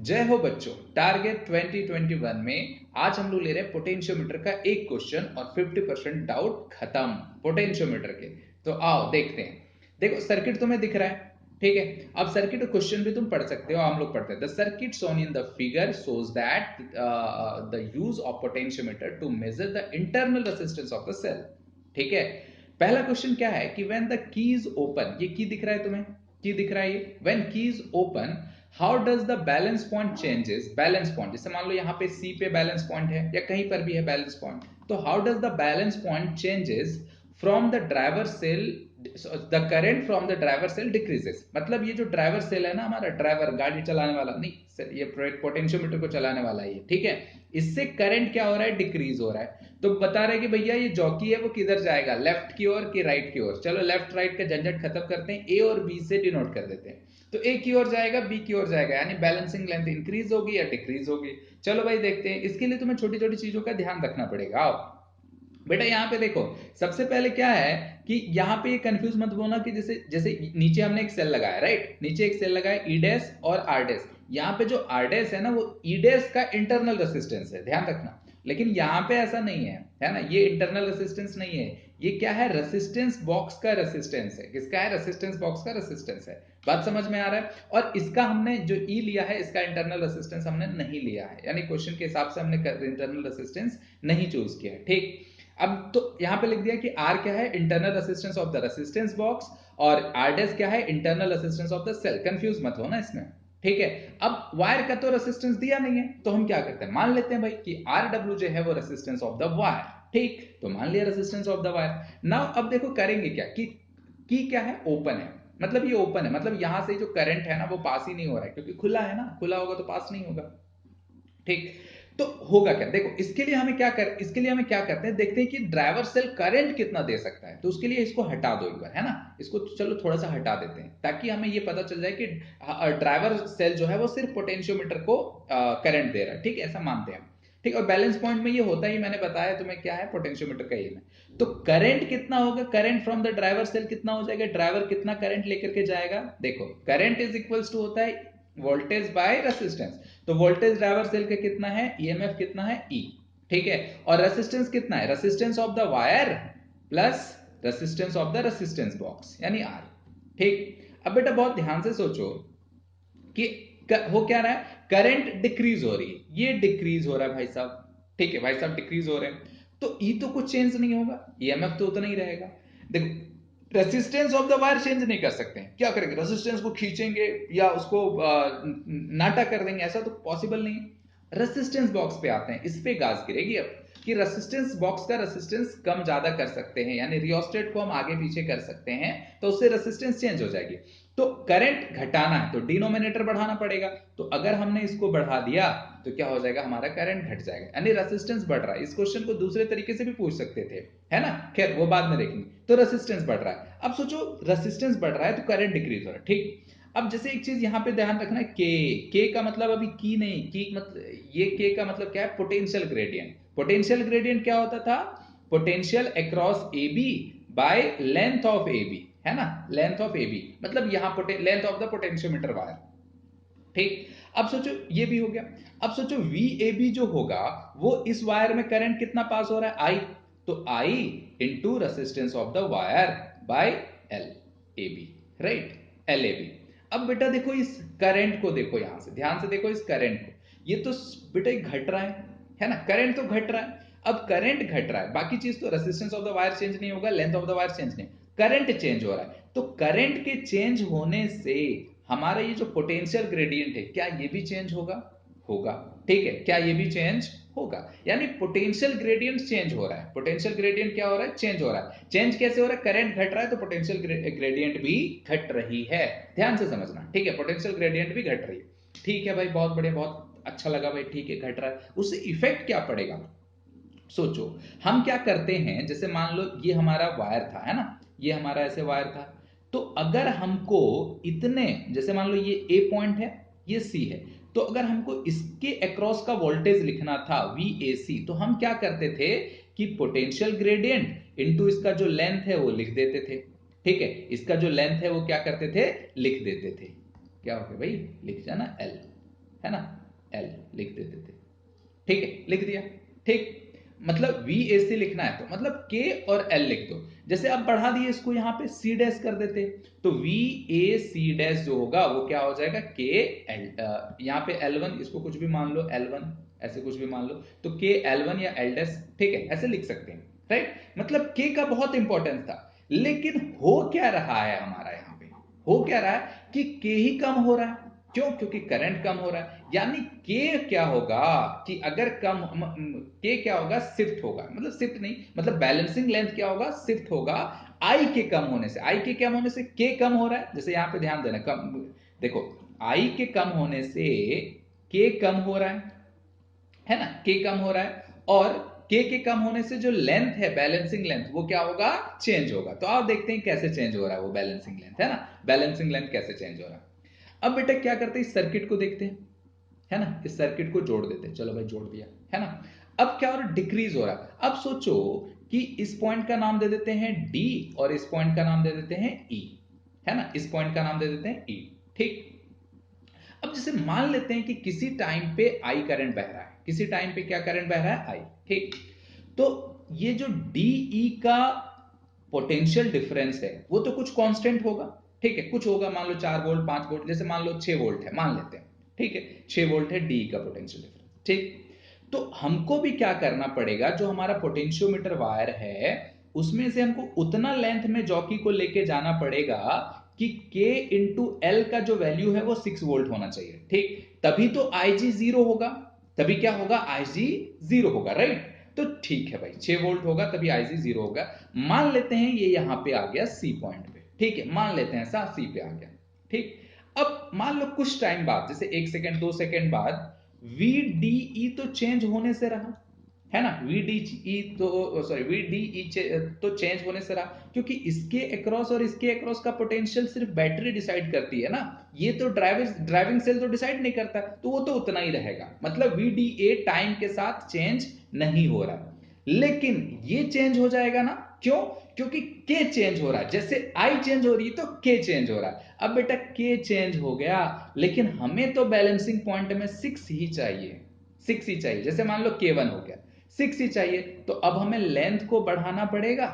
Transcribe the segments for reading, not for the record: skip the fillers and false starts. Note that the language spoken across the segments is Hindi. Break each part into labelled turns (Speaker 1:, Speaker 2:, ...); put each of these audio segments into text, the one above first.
Speaker 1: जय हो बच्चों। टारगेट 2021 में आज हम लोग ले रहे हैं पोटेंशियोमीटर का एक क्वेश्चन और 50% डाउट खत्म पोटेंशियोमीटर के। तो आओ देखते हैं। देखो सर्किट तुम्हें दिख रहा है, ठीक है। अब सर्किट क्वेश्चन भी तुम पढ़ सकते हो, हम लोग पढ़ते हैं। The circuit shown in the figure shows that the use of potentiometer to measure the internal resistance of the cell. ठीक है। पहला क्वेश्चन क्या है कि when the key is open, ये की दिख रहा है तुम्हें, की दिख रहा है ये। व्हेन की is open how does the balance point changes. Balance point जैसे मान लो यहाँ पे सी पे बैलेंस पॉइंट है या कहीं पर भी है बैलेंस पॉइंट, तो how does the balance point changes from the driver cell, the current from the driver cell decreases. मतलब ये जो ड्राइवर सेल है ना, हमारा ड्राइवर गाड़ी चलाने वाला नहीं, ये पोटेंशियोमीटर को चलाने वाला है, ठीक है। इससे करंट क्या हो रहा है, डिक्रीज हो रहा है। तो बता रहे कि भैया ये जॉकी है वो किधर जाएगा, लेफ्ट की ओर कि राइट की ओर। चलो लेफ्ट राइट का झंझट खत्म करते हैं, ए और बी से डिनोट कर देते हैं। तो ए की ओर जाएगा, बी की ओर जाएगा, यानी बैलेंसिंग लेंथ इंक्रीज होगी या डिक्रीज होगी। चलो भाई देखते हैं। इसके लिए तुम्हें छोटी छोटी चीजों का ध्यान रखना पड़ेगा। आओ बेटा यहाँ पे देखो, सबसे पहले क्या है कि यहाँ पे कंफ्यूज मत होना कि जैसे जैसे नीचे हमने एक सेल लगाया, राइट, नीचे एक सेल लगाया ई डैश और आर डैश। यहाँ पे जो आर डैश है ना वो ई डैश का इंटरनल रेसिस्टेंस है, ध्यान रखना। लेकिन यहाँ पे ऐसा नहीं है ना, ये इंटरनल रेसिस्टेंस नहीं है। ये क्या है, रेसिस्टेंस बॉक्स का रेसिस्टेंस है। किसका है, रेसिस्टेंस बॉक्स का रेसिस्टेंस है। बात समझ में आ रहा है। और इसका हमने जो ई लिया है, इसका इंटरनल रेसिस्टेंस हमने नहीं लिया है, यानी क्वेश्चन के हिसाब से हमने इंटरनल रेसिस्टेंस नहीं चूज किया है, ठीक। अब तो यहां पे लिख दिया कि R क्या है, internal resistance of the resistance box, और R डैश क्या है, internal resistance of the cell. Confuse मत हो ना इसमें, ठीक है। अब वायर का तो रेसिस्टेंस दिया नहीं है, तो हम क्या करते हैं, मान लेते हैं भाई कि RW जो है वो रेसिस्टेंस ऑफ द वायर, ठीक। तो मान लिया resistance of the wire. Now अब देखो करेंगे क्या कि क्या है, ओपन है। मतलब ये ओपन है, मतलब यहां से जो करंट है ना वो पास ही नहीं हो रहा है, क्योंकि खुला है ना, खुला होगा तो पास नहीं होगा, ठीक। तो होगा क्या, देखो इसके लिए हमें क्या करते हैं, देखते हैं कि ड्राइवर सेल करंट कितना दे सकता है। तो उसके लिए इसको हटा दो एक बार, है ना। इसको चलो थोड़ा सा हटा देते हैं ताकि हमें ये पता चल जाए कि ड्राइवर सेल जो है वो सिर्फ पोटेंशियोमीटर को करंट दे रहा है, ठीक है, ऐसा मानते हैं, ठीक। और बैलेंस पॉइंट में ये होता ही, मैंने बताया तुम्हें क्या है, पोटेंशियोमीटर का एम है। तो करंट कितना होगा, current from the driver cell कितना हो जाएगा, ड्राइवर कितना करंट लेकर के जाएगा। देखो करंट इज इक्वल्स टू होता है वोल्टेज बाय रेसिस्टेंस। तो वोल्टेज ड्राइवर सेल का कितना है, ईएमएफ कितना है, ई, ठीक है। और रेसिस्टेंस कितना है, resistance of the wire plus resistance of the resistance box, यानी आर, ठीक। अब बेटा बहुत ध्यान से सोचो कि हो क्या रहा है, करंट डिक्रीज हो रही है, ये डिक्रीज हो रहा है भाई साहब, ठीक है भाई साहब, डिक्रीज हो रहे हैं। तो ई तो कुछ चेंज नहीं होगा, ईएमएफ तो उतना ही रहेगा। देखो resistance of the wire change नहीं कर सकते हैं, क्या करेंगे, रेसिस्टेंस को खींचेंगे या उसको नाटा कर देंगे, ऐसा तो पॉसिबल नहीं है। रेसिस्टेंस बॉक्स पे आते हैं, इस पे गाज गिरेगी अब कि रेसिस्टेंस बॉक्स का रेसिस्टेंस कम ज्यादा कर सकते हैं, यानी रियोस्टेट को हम आगे पीछे कर सकते हैं, तो उससे रेसिस्टेंस चेंज हो जाएगी। तो करंट घटाना है तो डिनोमिनेटर बढ़ाना पड़ेगा। तो अगर हमने इसको बढ़ा दिया तो क्या हो जाएगा, हमारा करंट घट जाएगा, यानी रेसिस्टेंस बढ़ रहा है। इस क्वेश्चन को दूसरे तरीके से भी पूछ सकते थे, है ना, खैर वो बाद में देखेंगे। तो रेसिस्टेंस बढ़ रहा है, अब सोचो रेसिस्टेंस बढ़ रहा है तो करंट डिक्रीज हो रहा है, ठीक। अब जैसे एक चीज यहां पे ध्यान रखना है, के का मतलब अभी की नहीं, की मतलब ये के का मतलब क्या है, पोटेंशियल ग्रेडियंट। पोटेंशियल ग्रेडियंट क्या होता था, potential across A B by length of A B, है ना, लेंथ ऑफ ए बी, मतलब यहां length of the potentiometer wire, ठीक। अब सोचो ये भी हो गया। अब सोचो वी ए बी जो होगा वो इस वायर में करंट कितना पास हो रहा है, आई। तो I into resistance of the wire by L A B, right, L A B. अब बेटा देखो इस करंट को, देखो यहां से ध्यान से देखो इस करंट को, ये तो बेटा घट रहा है ना, करंट तो घट रहा है। अब करंट घट रहा है, बाकी चीज तो resistance of the wire change नहीं होगा, length of the wire change नहीं, करंट चेंज हो रहा है। तो करंट के चेंज होने से हमारा ये जो पोटेंशियल ग्रेडियंट है क्या ये भी चेंज होगा, होगा, ठीक है, क्या ये भी चेंज होगा, यानी पोटेंशियल ग्रेडियंट चेंज हो रहा है। पोटेंशियल ग्रेडियंट क्या हो रहा है, चेंज हो रहा है। चेंज कैसे हो रहा है, करंट घट रहा है तो पोटेंशियल ग्रेडियंट भी घट रही है, ध्यान से समझना, ठीक है, पोटेंशियल ग्रेडियंट भी घट रही है, ठीक है भाई, बहुत बढ़िया, बहुत अच्छा लगा भाई, ठीक है, घट रहा है, उससे इफेक्ट क्या पड़ेगा। सोचो हम क्या करते हैं, जैसे मान लो ये हमारा वायर था, है ना, ये हमारा ऐसे वायर था। तो अगर हमको इतने, जैसे मान लो ये ए पॉइंट है, ये सी है, तो अगर हमको इसके अक्रॉस का वोल्टेज लिखना था वीएसी, तो हम क्या करते थे कि पोटेंशियल ग्रेडियंट इनटू इसका जो लेंथ है वो लिख देते थे, ठीक है, इसका जो लेंथ है वो क्या करते थे, लिख देते थे, क्या हो गया भाई, लिख जाना एल, है ना, L लिख देते थे, ठीक है, लिख दिया, ठीक, मतलब VAC लिखना है तो मतलब K और L लिख दो। जैसे अब बढ़ा दिए इसको यहां पे C डैश कर देते, तो VAC डैश जो होगा वो क्या हो जाएगा, KL, यहाँ पे L1, इसको कुछ भी मान लो, L1 ऐसे कुछ भी मान लो, तो KL1 या L डैश, ठीक है, ऐसे लिख सकते हैं, राइट। मतलब K का बहुत इंपॉर्टेंस था, लेकिन हो क्या रहा है हमारा यहाँ पे, हो क्या रहा है कि K ही कम हो रहा है। क्यों? क्योंकि करंट कम हो रहा है, यानी के क्या होगा कि अगर के क्या होगा, शिफ्ट होगा, मतलब शिफ्ट नहीं, मतलब बैलेंसिंग लेंथ क्या होगा, शिफ्ट होगा आई के कम होने से। आई के कम होने से के कम हो रहा है, जैसे यहां पे ध्यान देना, कम देखो, आई के कम होने से के कम हो रहा है ना, के कम हो रहा है, और के कम होने से जो लेंथ है, बैलेंसिंग लेंथ, वो क्या होगा, चेंज होगा। तो आप देखते हैं कैसे चेंज हो रहा है वो बैलेंसिंग लेंथ, है ना, बैलेंसिंग लेंथ कैसे चेंज हो रहा है। अब बेटा क्या करते हैं, इस सर्किट को देखते हैं, है ना, इस सर्किट को जोड़ देते हैं, चलो भाई जोड़ दिया, है ना। अब क्या हो रहा है, डिक्रीज हो रहा है। अब सोचो कि इस पॉइंट का नाम दे देते हैं डी, और इस पॉइंट का नाम दे देते हैं ई, है ना, इस पॉइंट का नाम दे देते हैं ई, ठीक। अब जैसे मान लेते हैं कि किसी टाइम पे आई करंट बह रहा है, किसी टाइम पे क्या करंट बह रहा है, आई, ठीक। तो ये जो डीई का पोटेंशियल डिफरेंस है वो तो कुछ कांस्टेंट होगा, ठीक है, कुछ होगा, मान लो 4 वोल्ट 5 वोल्ट, जैसे मान लो 6 वोल्ट है, मान लेते हैं, ठीक है, 6 वोल्ट है डी का पोटेंशियल डिफरेंस, ठीक। तो हमको भी क्या करना पड़ेगा, जो हमारा पोटेंशियोमीटर वायर है उसमें से हमको उतना लेंथ में जॉकी को लेके जाना पड़ेगा कि K इंटू एल का जो वैल्यू है वो 6 वोल्ट होना चाहिए, ठीक, तभी तो IG जीरो होगा, तभी क्या होगा, IG जीरो होगा, राइट। तो ठीक है भाई, 6 वोल्ट होगा तभी IG जीरो होगा। मान लेते हैं ये यहां पे आ गया C पॉइंट पे, ठीक है, मान लेते हैं ऐसा C पे आ गया, ठीक। अब मान लो कुछ टाइम बाद, जैसे 1 सेकंड 2 सेकंड बाद, VDE तो चेंज होने से रहा, है ना, VDE तो सॉरी VDE तो चेंज होने से रहा, क्योंकि इसके अक्रॉस और इसके अक्रॉस का पोटेंशियल सिर्फ बैटरी डिसाइड करती है ना, ये तो ड्राइविंग सेल तो डिसाइड नहीं करता, तो वो तो उतना ही रहेगा, मतलब VDA टाइम के साथ चेंज नहीं हो रहा, लेकिन ये चेंज हो जाएगा ना, क्यों, क्योंकि के चेंज हो रहा है, जैसे आई चेंज हो रही है तो के चेंज हो रहा है। अब बेटा के चेंज हो गया, लेकिन हमें तो बैलेंसिंग पॉइंट में 6 ही चाहिए, 6 ही चाहिए, जैसे मान लो K1 हो गया, 6 ही चाहिए, तो अब हमें लेंथ को बढ़ाना पड़ेगा,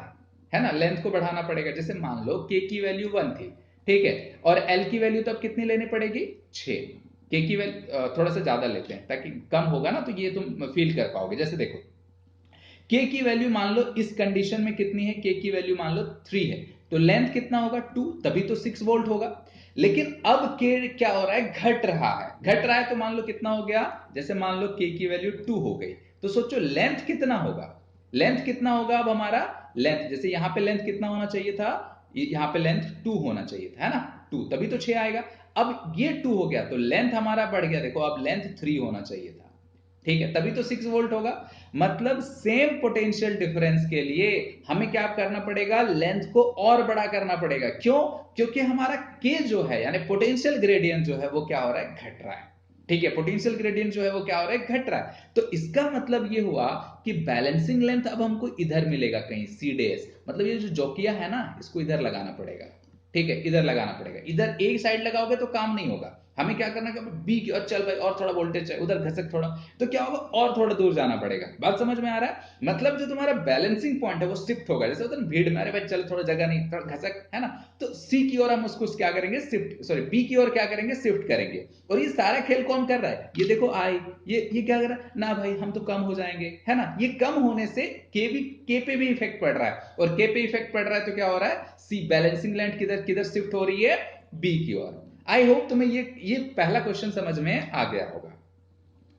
Speaker 1: है ना, लेंथ को बढ़ाना पड़ेगा। जैसे मान लो K की वैल्यू 1 थी, ठीक है, और L की वैल्यू तो अब कितनी लेनी पड़ेगी, 6। K की वैल्यू थोड़ा सा ज्यादा लेते हैं ताकि कम होगा ना, तो ये तुम फील कर पाओगे। जैसे देखो K की वैल्यू मान लो इस कंडीशन में कितनी है, K की वैल्यू मान लो 3 है, तो लेंथ कितना होगा, 2, तभी तो 6 वोल्ट होगा। लेकिन अब K क्या हो रहा है, घट रहा है, घट रहा है, तो मान लो कितना हो गया, जैसे मान लो K की वैल्यू 2 हो गई, तो सोचो लेंथ कितना होगा, लेंथ कितना होगा अब हमारा, लेंथ जैसे यहां पे लेंथ कितना होना चाहिए था, यहां पे लेंथ 2 होना चाहिए था, है ना, 2, तभी तो 6 आएगा। अब ये 2 हो गया तो लेंथ हमारा बढ़ गया, देखो अब लेंथ 3 होना चाहिए था, ठीक है, तभी तो 6 वोल्ट होगा। मतलब सेम पोटेंशियल डिफरेंस के लिए हमें क्या करना पड़ेगा, लेंथ को और बड़ा करना पड़ेगा, क्यों, क्योंकि हमारा के जो है यानी पोटेंशियल ग्रेडियंट जो है वो क्या हो रहा है, घट रहा है, ठीक है, पोटेंशियल ग्रेडियंट जो है वो क्या हो रहा है, घट रहा है। तो इसका मतलब ये हुआ कि बैलेंसिंग लेंथ अब हमको इधर मिलेगा कहीं, सी डेस, मतलब ये जो जोकिया है ना, इसको इधर लगाना पड़ेगा, ठीक है, इधर लगाना पड़ेगा, इधर एक साइड लगाओगे तो काम नहीं होगा, हमें क्या करना है, बी की और चल भाई और थोड़ा वोल्टेज है उधर घसक थोड़ा, तो क्या होगा, और थोड़ा दूर जाना पड़ेगा। बात समझ में आ रहा है, मतलब जो तुम्हारा बैलेंसिंग पॉइंट है वो शिफ्ट होगा, जैसे होता है भीड़ में, अरे भाई चल थोड़ा जगह नहीं, थोड़ा घसक, है ना, तो सी की ओर हम उसको क्या करेंगे, शिफ्ट, सॉरी बी की ओर क्या करेंगे, शिफ्ट करेंगे। और ये सारा खेल कौन कर रहा है, ये देखो आई, ये क्या कर रहा है ना, भाई हम तो कम हो जाएंगे, है ना, ये कम होने से के पे भी इफेक्ट पड़ रहा है, और के पे इफेक्ट पड़ रहा है तो क्या हो रहा है, सी बैलेंसिंग लेंथ किधर किधर शिफ्ट हो रही है, बी की ओर। आई होप तुम्हें ये पहला क्वेश्चन समझ में आ गया होगा,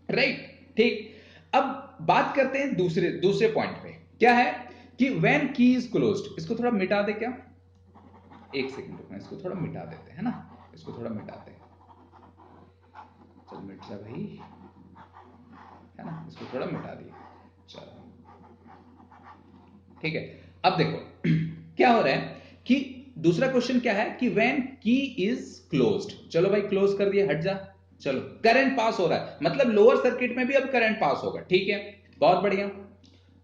Speaker 1: राइट, ठीक। अब बात करते हैं दूसरे दूसरे पॉइंट पे, क्या है कि व्हेन की इज क्लोज्ड, इसको थोड़ा मिटा दे क्या, एक सेकंड रुकना, इसको थोड़ा मिटा देते हैं ना, इसको थोड़ा मिटाते हैं, चल मिट जा भाई, है ना, इसको थोड़ा मिटा दिए, चलो ठीक है। अब देखो क्या हो रहा है कि दूसरा क्वेश्चन क्या है कि व्हेन की इज क्लोज्ड, चलो भाई क्लोज कर दिया, हट जा, चलो करंट पास हो रहा है, मतलब लोअर सर्किट में भी अब करंट पास होगा, ठीक है, बहुत बढ़िया।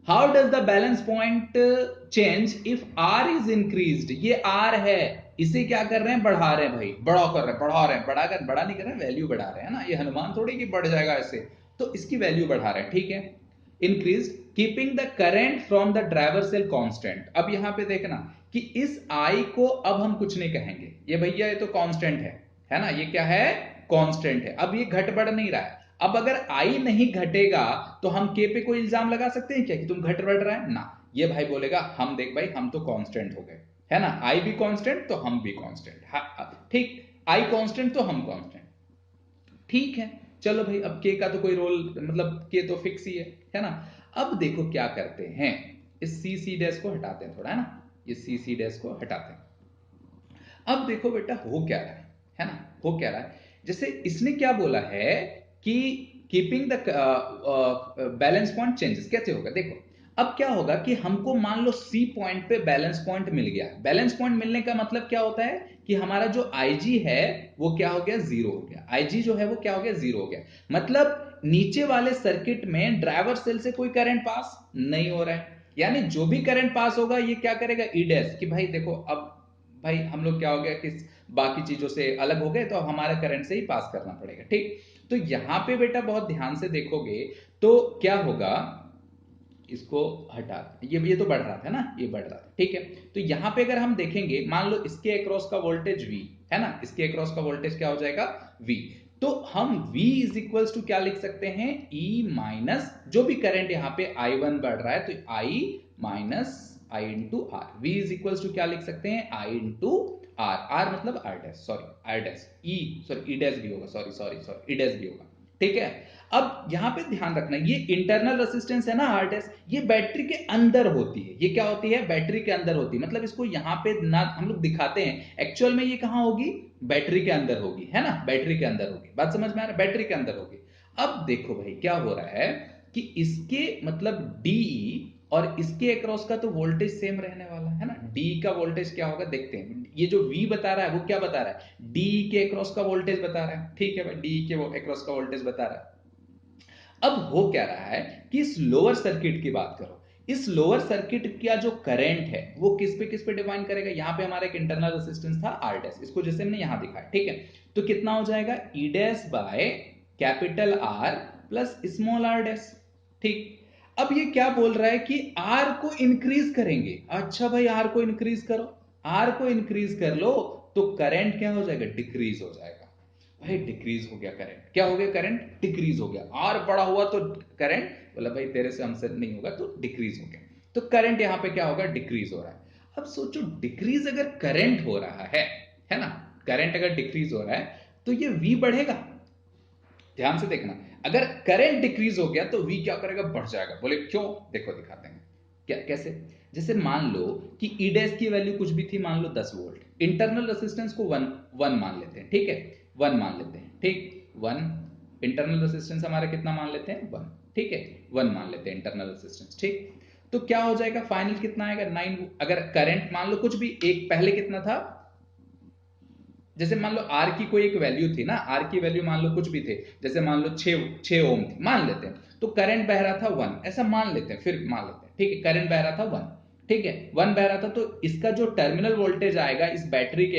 Speaker 1: How does the balance point change if R is increased, ये आर है, इसे क्या कर रहे हैं, बढ़ा रहे हैं भाई, बड़ा कर रहे हैं, बढ़ा रहे हैं, बड़ा नहीं कर रहे हैं, वैल्यू बढ़ा रहे हैं ना, ये हनुमान थोड़ी कि बढ़ जाएगा ऐसे, तो इसकी वैल्यू बढ़ा रहे हैं, ठीक है। Increase keeping the current from the driver cell constant. अब यहां पे देखना कि इस आई को अब हम कुछ नहीं कहेंगे, ये भैया ये तो कांस्टेंट है ना, ये क्या है, कांस्टेंट है, अब ये घट बढ़ नहीं रहा है। अब अगर आई नहीं घटेगा तो हम के पे कोई इल्जाम लगा सकते हैं क्या कि तुम घट बढ़ रहा है ना, ये भाई बोलेगा हम देख भाई हम तो कांस्टेंट हो गए, है ना, आई भी कांस्टेंट तो हम भी कांस्टेंट, ठीक, आई कांस्टेंट तो हम कांस्टेंट, ठीक है। चलो भाई अब के का तो कोई रोल, मतलब के तो फिक्स ही है ना। अब देखो क्या करते हैं, इस सी सी डैश को हटाते हैं थोड़ा, है ना, ये सी सी डैश को हटाते हैं। अब देखो बेटा हो क्या रहा है ना, हो क्या रहा है, जैसे इसने क्या बोला है कि keeping the balance point changes, कैसे होगा देखो। अब क्या होगा कि हमको मान लो सी पॉइंट पे बैलेंस पॉइंट मिल गया, बैलेंस पॉइंट मिलने का मतलब क्या होता है कि हमारा जो आईजी है वो क्या हो गया, जीरो हो गया, आईजी जो है वो क्या हो गया, जीरो हो गया, मतलब नीचे वाले सर्किट में ड्राइवर सेल से कोई करंट पास नहीं हो रहा है, यानी जो भी करंट पास होगा ये क्या करेगा, ई डैश, कि भाई देखो अब भाई हम लोग क्या हो गया कि बाकी चीजों से अलग हो गए तो हमारा करंट से ही पास करना पड़ेगा, ठीक। तो यहां पे बेटा बहुत ध्यान से देखोगे तो क्या होगा, इसको हटा, ये तो बढ़ रहा था ना, ये बढ़ रहा था, ठीक है। तो यहां पे अगर हम देखेंगे, मान लो इसके अक्रॉस का वोल्टेज V है ना, इसके अक्रॉस का वोल्टेज क्या हो जाएगा, V, तो हम V इज इक्वल्स टू क्या लिख सकते हैं, E माइनस जो भी करंट यहाँ पे I1 बढ़ रहा है तो I minus I into R, V is equals to क्या लिख सकते हैं, I इंटू आर, आर मतलब R dash, sorry R dash, E sorry E dash भी होगा, sorry sorry sorry E dash भी होगा, ठीक है। अब यहां पे ध्यान रखना, ये इंटरनल रेसिस्टेंस है ना आर डैश, ये बैटरी के अंदर होती है, ये क्या होती है, बैटरी के अंदर होती है, मतलब इसको यहां पे ना हम लोग दिखाते हैं, एक्चुअल में ये कहां होगी, बैटरी के अंदर होगी, है ना, बैटरी के अंदर होगी, बात समझ में आ रहा है, बैटरी के अंदर होगी। अब देखो भाई क्या हो रहा है कि इसके मतलब डी और इसके अक्रॉस का तो वोल्टेज सेम रहने वाला है ना, डी का वोल्टेज क्या होगा देखते हैं, ये जो V बता रहा है वो क्या बता रहा है, डी के अक्रॉस का वोल्टेज बता रहा है, ठीक है भाई, डी के अक्रॉस का वोल्टेज बता रहा है। अब हो क्या रहा है कि इस लोअर सर्किट की बात करो, इस लोअर सर्किट का जो करंट है वो किस पे डिफाइन करेगा, यहां पे हमारा एक इंटरनल रेजिस्टेंस था आर डैश, इसको जैसे हमने यहां दिखाया, ठीक है। तो कितना हो जाएगा, E dash by capital R plus small R dash, ठीक। अब ये क्या बोल रहा है कि आर को इंक्रीज करेंगे, अच्छा भाई आर को इंक्रीज करो, आर को इंक्रीज कर लो तो करंट क्या हो जाएगा, डिक्रीज हो जाएगा, भाई डिक्रीज हो गया करंट, क्या हो गया, करंट डिक्रीज हो गया, आर बड़ा हुआ तो करंट, बोला भाई तेरे से हमसे नहीं होगा तो डिक्रीज हो गया, तो करंट यहां पे क्या होगा, डिक्रीज हो रहा है। अब सोचो डिक्रीज अगर करंट हो रहा है ना, करंट अगर डिक्रीज हो रहा है तो ये V बढ़ेगा, ध्यान से देखना, अगर करंट डिक्रीज हो गया तो V क्या करेगा, बढ़ जाएगा, बोले क्यों, देखो दिखाते हैं क्या कैसे। जैसे मान लो कि ई डैश की वैल्यू कुछ भी थी, मान लो 10 वोल्ट, इंटरनल रेसिस्टेंस को 1 मान लेते हैं, ठीक है, 1 मान लेते हैं, ठीक, 1 इंटरनल रेसिस्टेंस हमारा कितना मान लेते हैं, 1, ठीक है, 1 मान लेते हैं इंटरनल रेसिस्टेंस, ठीक। तो क्या हो जाएगा, फाइनल कितना आएगा, 9, अगर करंट मान लो कुछ भी एक पहले कितना था, जैसे मान लो आर की कोई एक वैल्यू थी ना, आर की वैल्यू मान लो कुछ भी थे, जैसे मान लो 6 ओम थी मान लेते हैं, तो करंट बह रहा था 1, ऐसा मान लेते हैं, फिर मान लेते हैं, ठीक है, करंट बह रहा था 1, ठीक है, 1 बह रहा था, तो इसका जो टर्मिनल वोल्टेज आएगा इस बैटरी के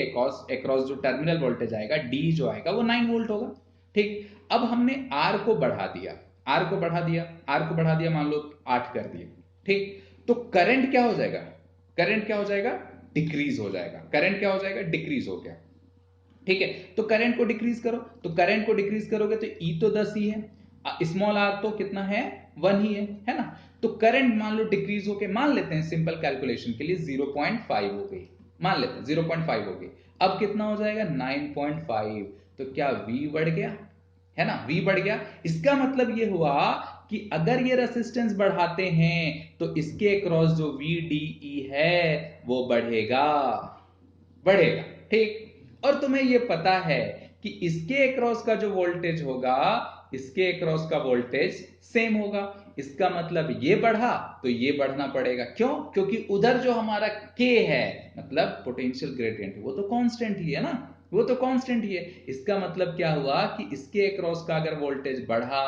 Speaker 1: अक्रॉस जो टर्मिनल वोल्टेज आएगा डी जो आएगा वो 9 वोल्ट होगा, ठीक। अब हमने आर को बढ़ा दिया, आर को बढ़ा दिया, आर को बढ़ा दिया, मान लो 8 कर दिया, ठीक, तो करंट क्या हो जाएगा, करंट क्या हो जाएगा, डिक्रीज हो जाएगा, करंट क्या हो जाएगा, डिक्रीज हो गया, ठीक है। तो करंट को डिक्रीज करो, तो करंट को डिक्रीज करोगे तो ई तो 10 ही है, स्मॉल आर तो कितना है, 1 ही है ना। तो करंट मान लो डिक्रीज होके, मान लेते हैं सिंपल कैलकुलेशन के लिए 0.5 हो गई, मान लेते हैं 0.5 हो गई, अब कितना हो जाएगा 9.5, तो क्या V बढ़ गया, है ना, V बढ़ गया, इसका मतलब ये हुआ कि अगर ये रेसिस्टेंस बढ़ाते हैं तो इसके अक्रॉस जो VDE है वो बढ़ेगा, बढ़ेगा, ठीक। और तुम्हें यह पता है कि इसके अक्रॉस का जो वोल्टेज होगा इसके अक्रॉस का वोल्टेज सेम होगा, इसका मतलब ये बढ़ा तो ये बढ़ना पड़ेगा, क्यों, क्योंकि उधर जो हमारा K है मतलब पोटेंशियल ग्रेडियंट वो तो कांस्टेंट ही है ना, वो तो कांस्टेंट ही है, इसका मतलब क्या हुआ कि इसके अक्रॉस का अगर वोल्टेज बढ़ा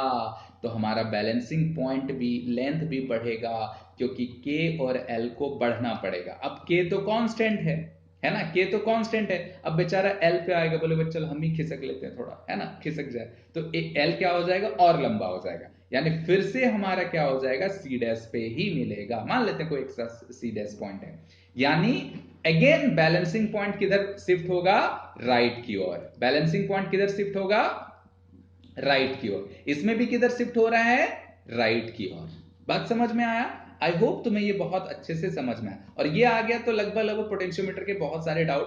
Speaker 1: तो हमारा बैलेंसिंग पॉइंट भी, लेंथ भी बढ़ेगा, क्योंकि K और L को बढ़ना पड़ेगा, अब K तो कांस्टेंट है है ना, के तो कांस्टेंट है। अब बेचारा एल पे आएगा, बोले चल हम ही खिसक लेते हैं थोड़ा, है ना, खिसक जाए तो एल क्या हो जाएगा, और लंबा हो जाएगा, यानी फिर से हमारा क्या हो जाएगा, सी डैश पे ही मिलेगा। मान लेते हैं कोई एक्स्ट्रा सी डैश पॉइंट है, यानी अगेन बैलेंसिंग पॉइंट किधर शिफ्ट होगा, राइट की ओर। बैलेंसिंग पॉइंट किधर शिफ्ट होगा, राइट की ओर। इसमें भी किधर शिफ्ट हो रहा है, राइट की ओर। बात समझ में आया? आई होप तुम्हें ये बहुत अच्छे से समझ में आया। और ये आ गया तो लगभग लगभग पोटेंशियोमीटर के बहुत सारे डाउट